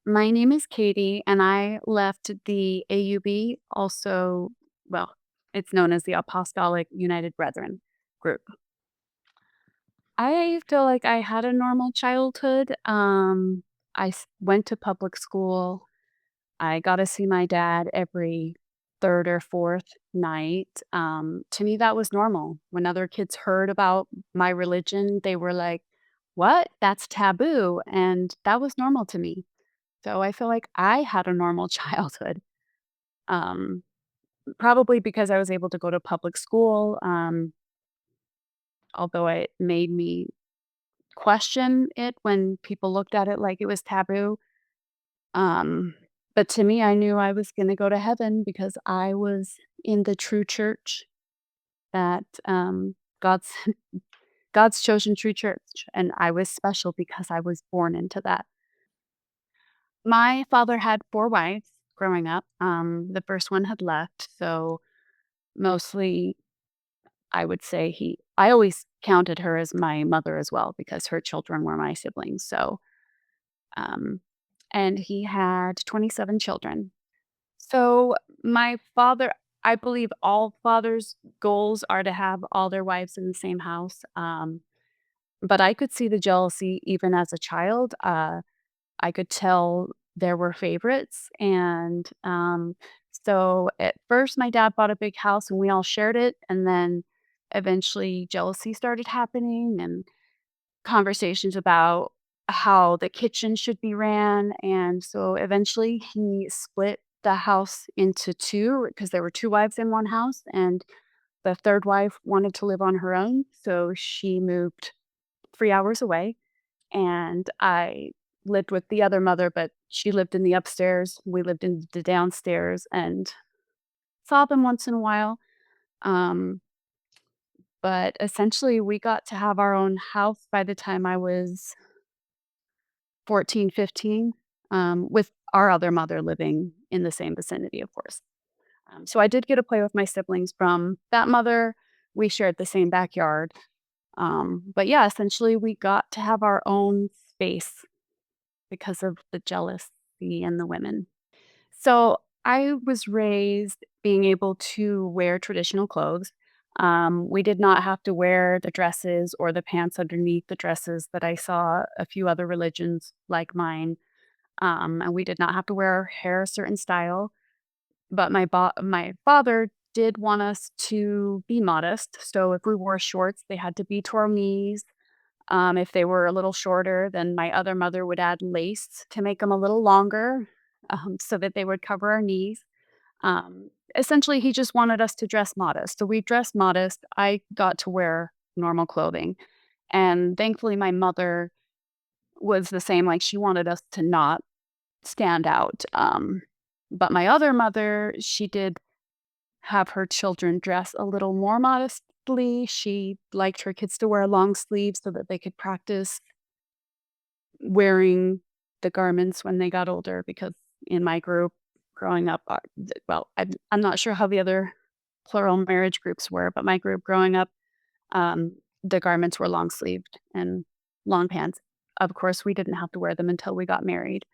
My name is Katie, and I left the AUB, also, well, it's known as the Apostolic United Brethren group. I feel like I had a normal childhood. Went to public school. I got to see my dad every third or fourth night. To me, that was normal. When other kids heard about my religion, they were like, "What? That's taboo." And that was normal to me. So I feel like I had a normal childhood, um, probably because I was able to go to public school, although it made me question it when people looked at it like it was taboo. Um, but to me, I knew I was going to go to heaven because I was in the true church that God's God's chosen true church, and I was special because I was born into that. My father had four wives growing up. The first one had left, so mostly, I would say I always counted her as my mother as well because her children were my siblings, so, um and he had 27 children. So, my father I believe all fathers' goals are to have all their wives in the same house, but I could see the jealousy even as a child. I could tell there were favorites, and, so at first, my dad bought a big house and we all shared it, and then eventually jealousy started happening and conversations about how the kitchen should be ran, and so eventually he split the house into 2 because there were 2 wives in 1 house, and the 3rd wife wanted to live on her own, so she moved 3 hours away, and I lived with the other mother, but she lived in the upstairs, we lived in the downstairs, and saw them once in a while, um, but essentially, we got to have our own house by the time I was 14, 15, with our other mother living in the same vicinity, of course. So I did get to play with my siblings from that mother. We shared the same backyard. But yeah, essentially, we got to have our own space because of the jealousy and the women. So I was raised being able to wear traditional clothes. We did not have to wear the dresses or the pants underneath the dresses that I saw a few other religions like mine. And we did not have to wear our hair a certain style. But my father did want us to be modest. So if we wore shorts, they had to be to our knees. If they were a little shorter, then my other mother would add lace to make them a little longer, so that they would cover our knees. Essentially, he just wanted us to dress modest. So we dressed modest. I got to wear normal clothing. And thankfully, my mother was the same. Like, she wanted us to not stand out. But my other mother, she did have her children dress a little more modestly. She liked her kids to wear long sleeves so that they could practice wearing the garments when they got older because in my group growing up, well, I'm not sure how the other plural marriage groups were, but my group growing up, um, the garments were long sleeved and long pants. Of course, we didn't have to wear them until we got married.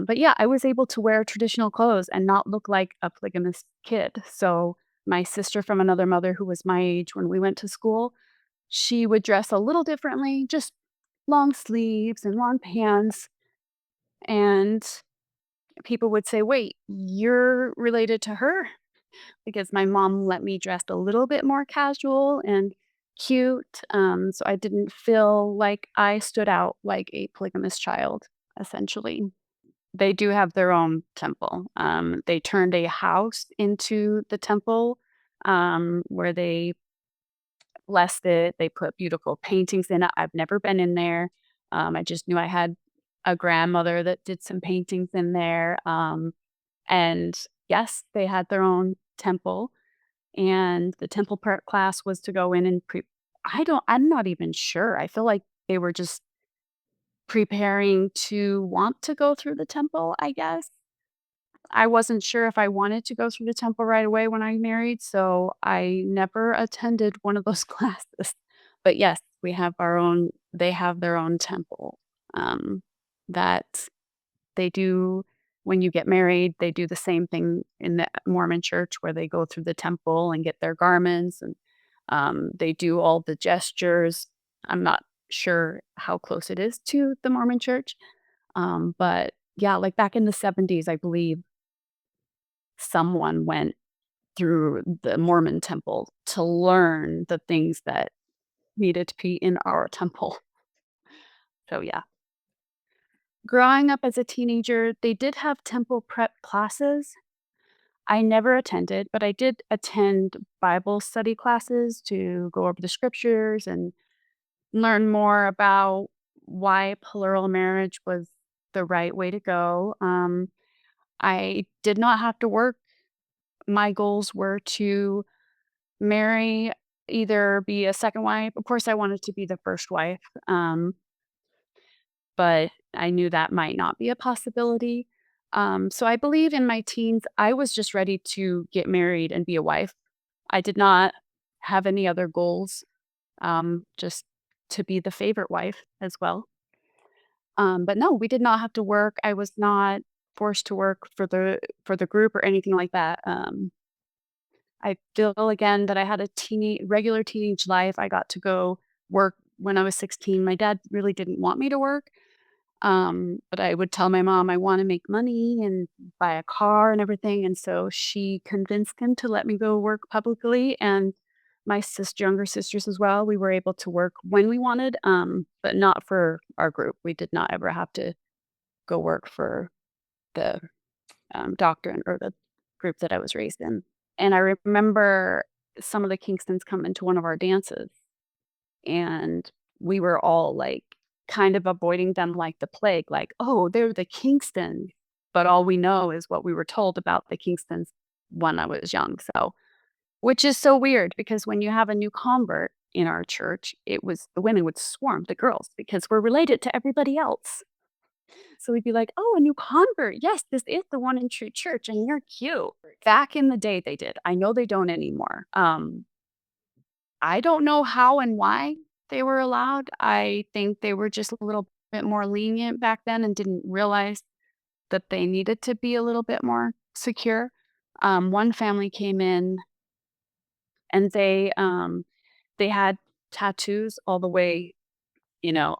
But yeah, I was able to wear traditional clothes and not look like a polygamist kid. So my sister from another mother who was my age when we went to school, she would dress a little differently, just long sleeves and long pants. And people would say, "Wait, you're related to her?" Because my mom let me dress a little bit more casual and cute. So I didn't feel like I stood out like a polygamous child, essentially. They do have their own temple. They turned a house into the temple, where they blessed it. They put beautiful paintings in it. I've never been in there. I just knew I had a grandmother that did some paintings in there. And yes, they had their own temple, and the temple prep class was to go in and I'm not even sure. I feel like they were just preparing to want to go through the temple, I guess. I wasn't sure if I wanted to go through the temple right away when I married, so I never attended one of those classes. But yes, we have our own they have their own temple, that They do when you get married, they do the same thing in the Mormon church where they go through the temple and get their garments and, they do all the gestures. I'm not sure how close it is to the Mormon church, but yeah, like back in the '70s, I believe someone went through the Mormon temple to learn the things that needed to be in our temple. So, yeah. Growing up as a teenager, they did have temple prep classes. I never attended, but I did attend Bible study classes to go over the scriptures and learn more about why plural marriage was the right way to go. I did not have to work. My goals were to marry, either be a second wife. Of course, I wanted to be the first wife, but I knew that might not be a possibility. So I believe in my teens, I was just ready to get married and be a wife. I did not have any other goals, just to be the favorite wife as well. But no, we did not have to work. I was not forced to work for the group or anything like that. I feel again that I had a regular teenage life. I got to go work when I was 16. My dad really didn't want me to work. But I would tell my mom I want to make money and buy a car and everything. And so she convinced him to let me go work publicly. And my younger sisters as well. We were able to work when we wanted, but not for our group. We did not ever have to go work for the doctrine or the group that I was raised in. And I remember some of the Kingstons come into one of our dances, and we were all, like, kind of avoiding them like the plague, like, "Oh, they're the Kingstons." But all we know is what we were told about the Kingstons when I was young, so which is so weird because when you have a new convert in our church, the women would swarm the girls because we're related to everybody else. So we'd be like, "Oh, a new convert. Yes, this is the one in true church, and you're cute." Back in the day, they did. I know they don't anymore. I don't know how and why they were allowed. I think they were just a little bit more lenient back then and didn't realize that they needed to be a little bit more secure. One family came in and they had tattoos all the way,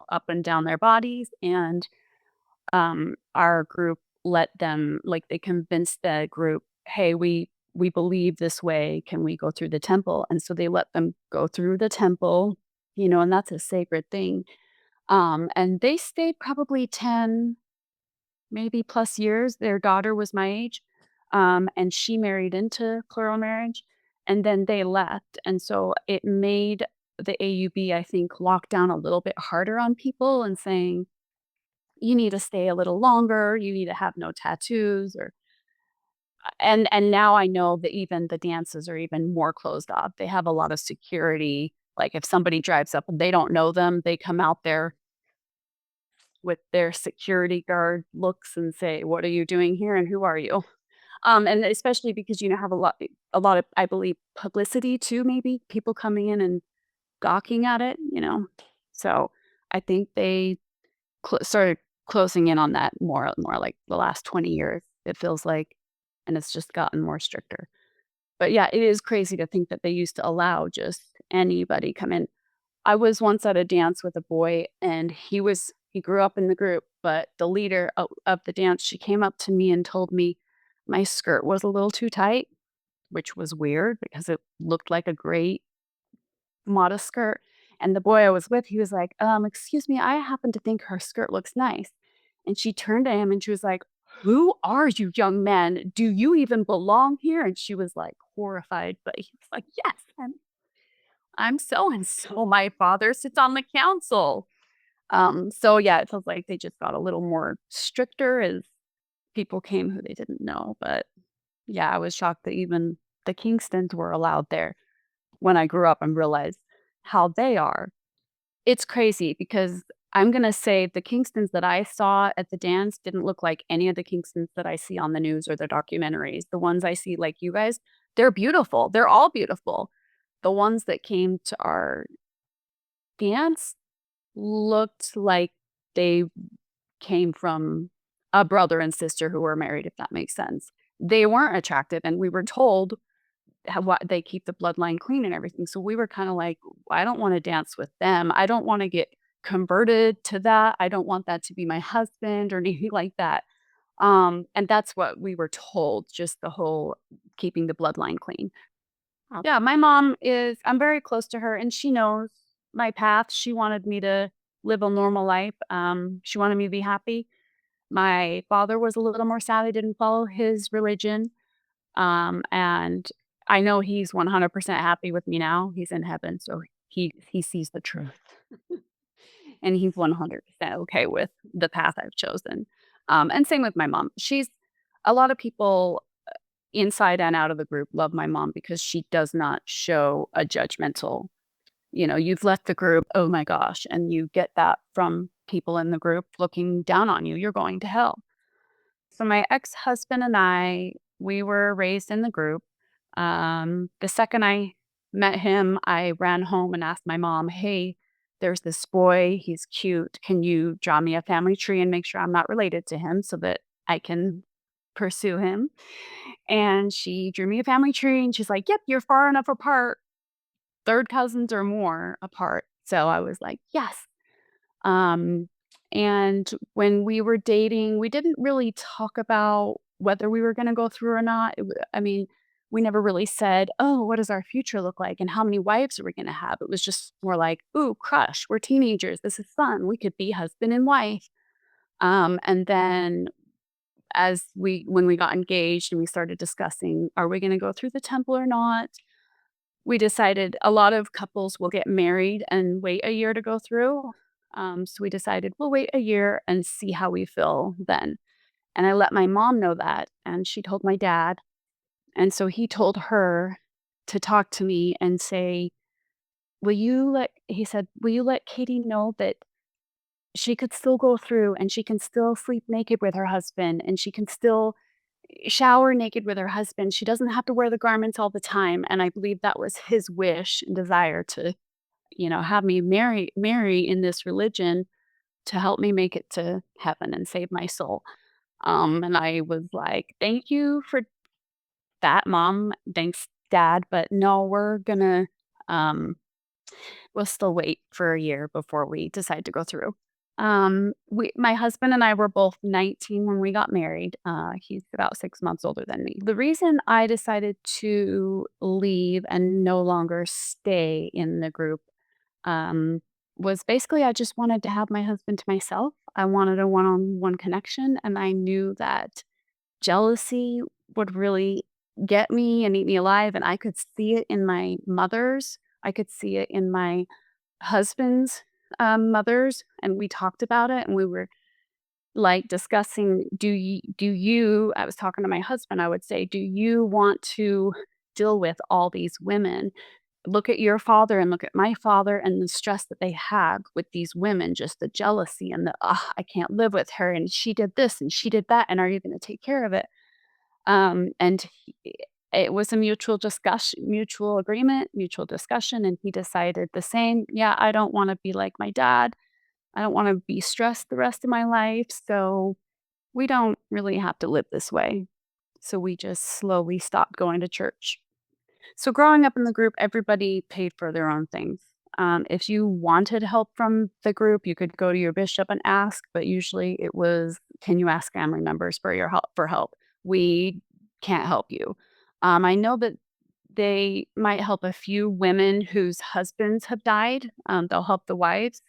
up and down their bodies, and our group let them, like, they convinced the group, "Hey, we believe this way. Can we go through the temple?" And so they let them go through the temple, and that's a sacred thing. And they stayed probably 10, maybe plus years. Their daughter was my age, and she married into plural marriage, and then they left. And so it made the AUB, I think, lock down a little bit harder on people and saying, you need to stay a little longer, you need to have no tattoos or and now I know that even the dances are even more closed off. They have a lot of security. Like if somebody drives up and they don't know them, they come out there with their security guard looks and say, "What are you doing here and who are you?" And especially because have a lot of, I believe, publicity too, maybe people coming in and gawking at it. So I think they started closing in on that more like the last 20 years, it feels like, and it's just gotten more stricter. But yeah, it is crazy to think that they used to allow just anybody come in. I was once at a dance with a boy and he grew up in the group, but the leader of the dance, she came up to me and told me my skirt was a little too tight, which was weird because it looked like a great modest skirt. And the boy I was with, he was like, excuse me, I happen to think her skirt looks nice." And she turned to him and she was like, "Who are you, young man? Do you even belong here?" And she was like horrified, but he was like, "Yes, I'm so and so. My father sits on the council." So yeah, it feels like they just got a little more stricter as people came who they didn't know. But yeah, I was shocked that even the Kingstons were allowed there when I grew up and realized how they are. It's crazy because I'm gonna say the Kingstons that I saw at the dance didn't look like any of the Kingstons that I see on the news or the documentaries. The ones I see like you guys, they're beautiful. They're all beautiful. The ones that came to our dance looked like they came from a brother and sister who were married, if that makes sense. They weren't attractive, and we were told how what they keep the bloodline clean and everything, so we were kinda like, "I don't wanna dance with them. I don't wanna get converted to that. I don't want that to be my husband or anything like that." And that's what we were told, just the whole keeping the bloodline clean. Yeah, my mom is I'm very close to her, and she knows my path. She wanted me to live a normal life. She wanted me to be happy. My father was a little more sad. He didn't follow his religion. And I know he's 100% happy with me now. He's in heaven, so he sees the truth. And he's 100% okay with the path I've chosen. And same with my mom. She's a lot of people inside and out of the group love my mom because she does not show a judgmental, you've left the group, oh my gosh, and you get that from people in the group looking down on you, you're going to hell. So my ex-husband and I, we were raised in the group. The second I met him, I ran home and asked my mom, "Hey, there's this boy. He's cute. Can you draw me a family tree and make sure I'm not related to him so that I can pursue him?" And she drew me a family tree and she's like, "Yep, you're far enough apart, third cousins or more apart." So I was like, "Yes." Um, and when we were dating, we didn't really talk about whether we were gonna go through or not. I mean, we never really said, "Oh, what does our future look like and how many wives are we gonna have?" It was just more like, "Ooh, crush, we're teenagers, this is fun, we could be husband and wife." And then as we when we got engaged and we started discussing, "Are we gonna go through the temple or not?" We decided a lot of couples will get married and wait a year to go through. So we decided we'll wait a year and see how we feel then. And I let my mom know that, and she told my dad. And so he told her to talk to me and say, he said, "Will you let Katie know that she could still go through and she can still sleep naked with her husband and she can still shower naked with her husband. She doesn't have to wear the garments all the time." And I believe that was his wish and desire to, have me marry in this religion to help me make it to heaven and save my soul. And I was like, "Thank you for that, mom. Thanks, dad. But no, um, we'll still wait for a year before we decide to go through." My husband and I were both 19 when we got married. He's about 6 months older than me. The reason I decided to leave and no longer stay in the group um, was basically I just wanted to have my husband to myself. I wanted a one-on-one connection, and I knew that jealousy would really get me and eat me alive, and I could see it in my mothers. I could see it in my husband's mothers, and we talked about it, and we were like discussing, do you I was talking to my husband, I would say, "Do you want to deal with all these women? Look at your father and look at my father and the stress that they have with these women, just the jealousy and the, 'Ugh, I can't live with her, and she did this and she did that, and are you gonna take care of it?'" And it was a mutual agreement, mutual discussion, and he decided the same. "Yeah, I don't wanna be like my dad. I don't wanna be stressed the rest of my life, so we don't really have to live this way." So we just slowly stopped going to church. So growing up in the group, everybody paid for their own things. If you wanted help from the group, you could go to your bishop and ask, but usually it was, "Can you ask family members for your help? We can't help you." I know that they might help a few women whose husbands have died. They'll help the wives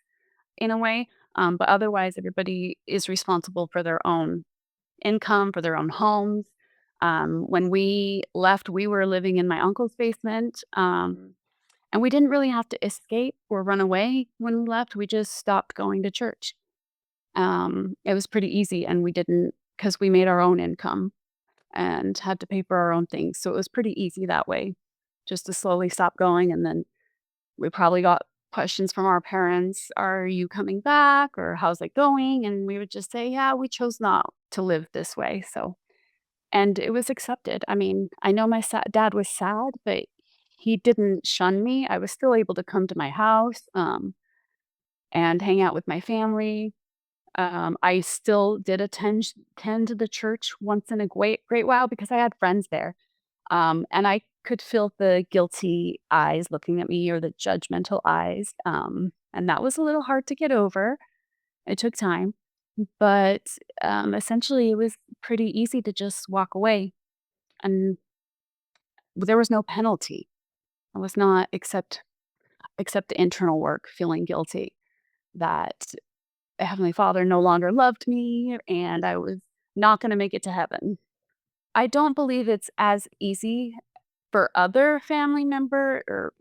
in a way, but otherwise, everybody is responsible for their own income, for their own homes. When we left, we were living in my uncle's basement, and we didn't really have to escape or run away when we left. We just stopped going to church. It was pretty easy, and we didn't because we made our own income and had to pay for our own things. So it was pretty easy that way, just to slowly stop going. And then we probably got questions from our parents, "Are you coming back?" or "How's it going?" And we would just say, "Yeah, we chose not to live this way." And it was accepted. I mean, I know my dad was sad, but he didn't shun me. I was still able to come to my house, and hang out with my family. I still did attend the church once in a great while because I had friends there. And I could feel the guilty eyes looking at me or the judgmental eyes. And that was a little hard to get over. It took time, but essentially it was pretty easy to just walk away. And there was no penalty. I was not except the internal work, feeling guilty that Heavenly Father no longer loved me and I was not going to make it to heaven. I don't believe it's as easy for other family member or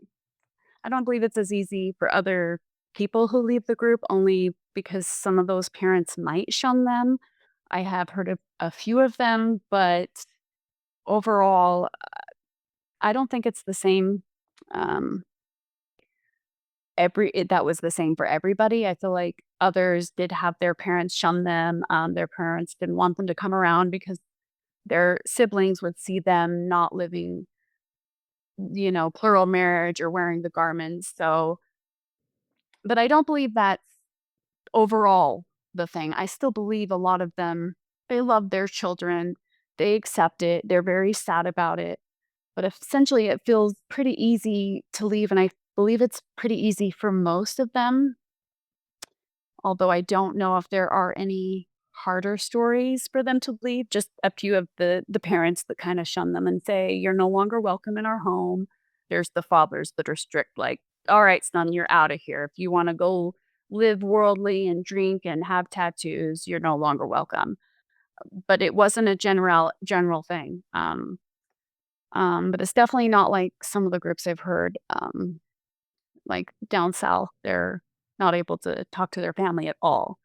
I don't believe it's as easy for other people who leave the group only because some of those parents might shun them. I have heard of a few of them, but overall, I don't think it's the same. Um, that was the same for everybody. I feel like others did have their parents shun them. Their parents didn't want them to come around because their siblings would see them not living, plural marriage or wearing the garments. So, but I don't believe that's overall the thing. I still believe a lot of them, they love their children, they accept it, they're very sad about it. But essentially, it feels pretty easy to leave. And I believe it's pretty easy for most of them. Although I don't know if there are any harder stories for them to leave, just a few of the parents that kinda shun them and say, "You're no longer welcome in our home." There's the fathers that are strict, like, "Alright, son, you're out of here. If you wanna go live worldly and drink and have tattoos, you're no longer welcome." But it wasn't a general thing. But it's definitely not like some of the groups I've heard, like down south, they're not able to talk to their family at all.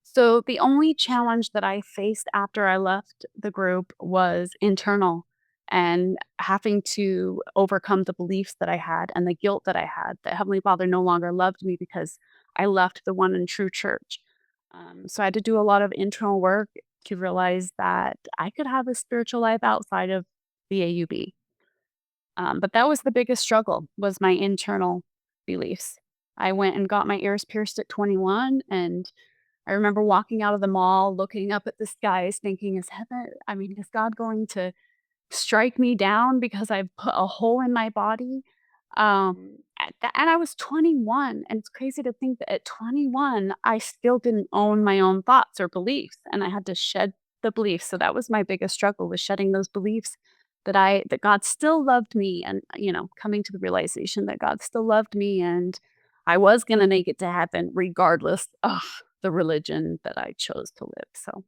So the only challenge that I faced after I left the group was internal and having to overcome the beliefs that I had and the guilt that I had that Heavenly Father no longer loved me because I left the one and true church. So I had to do a lot of internal work to realize that I could have a spiritual life outside of the AUB. But that was the biggest struggle was my internal beliefs. I went and got my ears pierced at 21 and I remember walking out of the mall, looking up at the skies, thinking, is God going to strike me down because I've put a hole in my body? And I was 21, and it's crazy to think that at 21, I still didn't own my own thoughts or beliefs, and I had to shed the beliefs. So that was my biggest struggle was shedding those beliefs that God still loved me, and coming to the realization that God still loved me, and I was gonna make it to heaven regardless of the religion that I chose to live. So,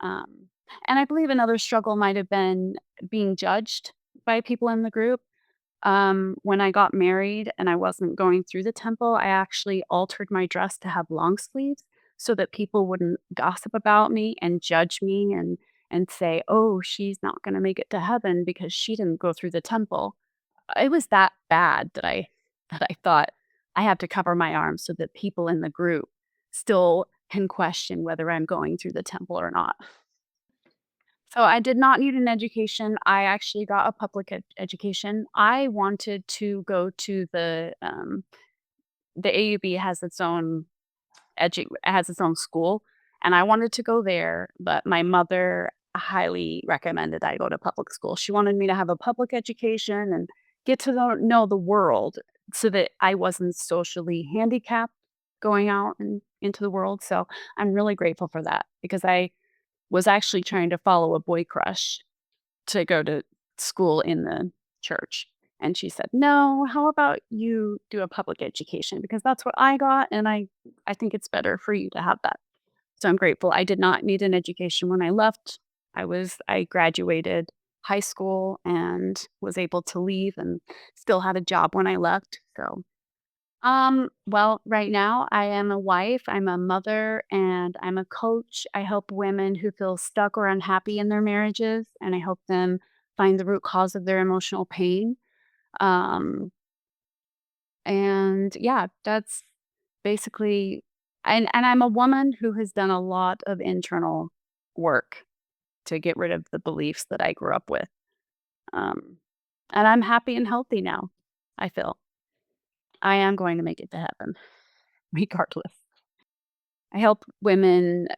um, and I believe another struggle might have been being judged by people in the group. When I got married and I wasn't going through the temple, I actually altered my dress to have long sleeves so that people wouldn't gossip about me and judge me and say, "Oh, she's not going to make it to heaven because she didn't go through the temple." It was that bad that I thought I have to cover my arms so that people in the group still can question whether I'm going through the temple or not. So I did not need an education. I actually got a public education. I wanted to go to the AUB has its own school, and I wanted to go there, but my mother highly recommended I go to public school. She wanted me to have a public education and get to know the world so that I wasn't socially handicapped going out and into the world. So I'm really grateful for that because I was actually trying to follow a boy crush to go to school in the church. And she said, "No, how about you do a public education? Because that's what I got, and I think it's better for you to have that." So I'm grateful. I did not need an education when I left. I graduated high school and was able to leave and still had a job when I left. So well, right now I am a wife, I'm a mother, and I'm a coach. I help women who feel stuck or unhappy in their marriages, and I help them find the root cause of their emotional pain. Um, and yeah, that's basically and I'm a woman who has done a lot of internal work to get rid of the beliefs that I grew up with. Um, and I'm happy and healthy now, I feel. I am going to make it to heaven regardless. I help women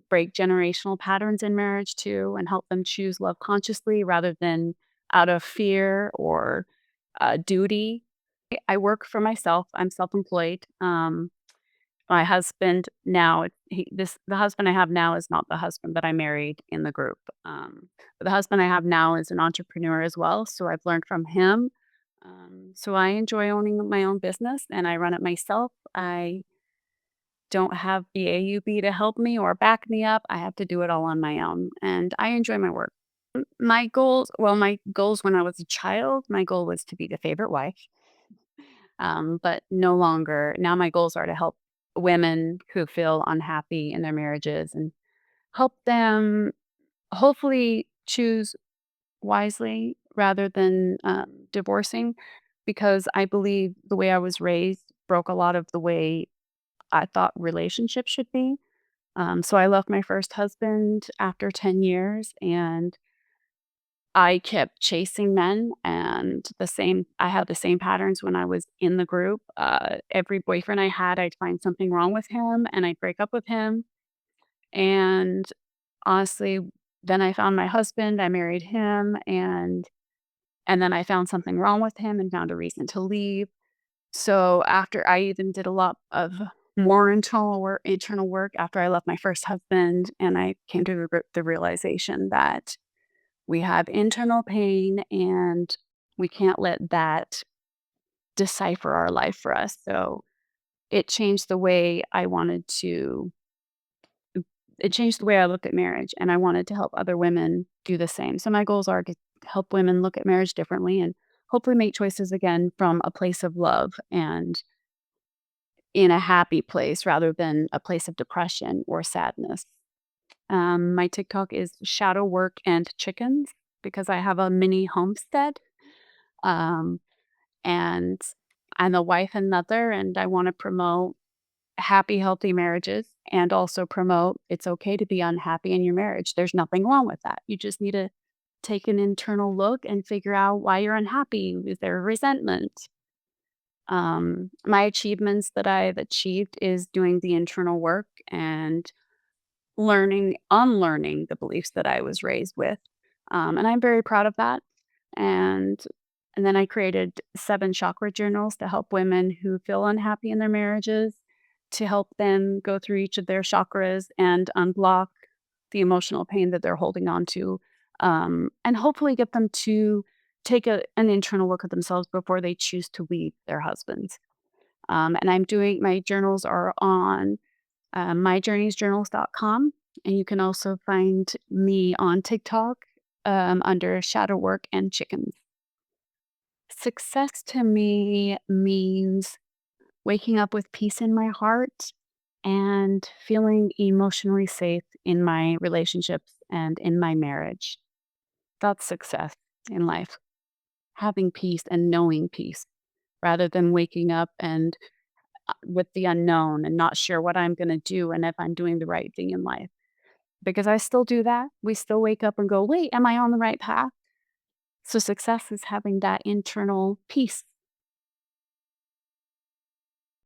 break generational patterns in marriage too and help them choose love consciously rather than out of fear or duty. I work for myself. I'm self-employed. My husband now, the husband I have now is not the husband that I married in the group. But the husband I have now is an entrepreneur as well, so I've learned from him. So I enjoy owning my own business and I run it myself. I don't have the AUB to help me or back me up. I have to do it all on my own, and I enjoy my work. My goals when I was a child, my goal was to be the favorite wife. But no longer. Now my goals are to help women who feel unhappy in their marriages and help them hopefully choose wisely rather than divorcing, because I believe the way I was raised broke a lot of the way I thought relationships should be. So I left my first husband after 10 years and I kept chasing men and I had the same patterns when I was in the group. Every boyfriend I had, I'd find something wrong with him and I'd break up with him. And honestly, then I found my husband, I married him, and then I found something wrong with him and found a reason to leave. So after I even did a lot of more internal work after I left my first husband, and I came to the realization that we have internal pain and we can't let that decipher our life for us. So it changed the way I wanted to it changed the way I looked at marriage and I wanted to help other women do the same. So my goals are to help women look at marriage differently and hopefully make choices again from a place of love and in a happy place rather than a place of depression or sadness. My TikTok is shadow work and chickens because I have a mini homestead. Um, and I'm a wife and mother, and I want to promote happy, healthy marriages and also promote it's okay to be unhappy in your marriage. There's nothing wrong with that. You just need to take an internal look and figure out why you're unhappy. Is there resentment? My achievements that I've achieved is doing the internal work and unlearning the beliefs that I was raised with, and I'm very proud of that, and and then I created 7 chakra journals to help women who feel unhappy in their marriages, to help them go through each of their chakras and unblock the emotional pain that they're holding on to, and hopefully get them to take an internal look at themselves before they choose to leave their husbands. And I'm doing my journals are on myjourneysjournals.com. And you can also find me on TikTok under Shadow Work and Chickens. Success to me means waking up with peace in my heart and feeling emotionally safe in my relationships and in my marriage. That's success in life. Having peace and knowing peace rather than waking up and with the unknown and not sure what I'm going to do and if I'm doing the right thing in life. Because I still do that. We still wake up and go, wait, am I on the right path? So success is having that internal peace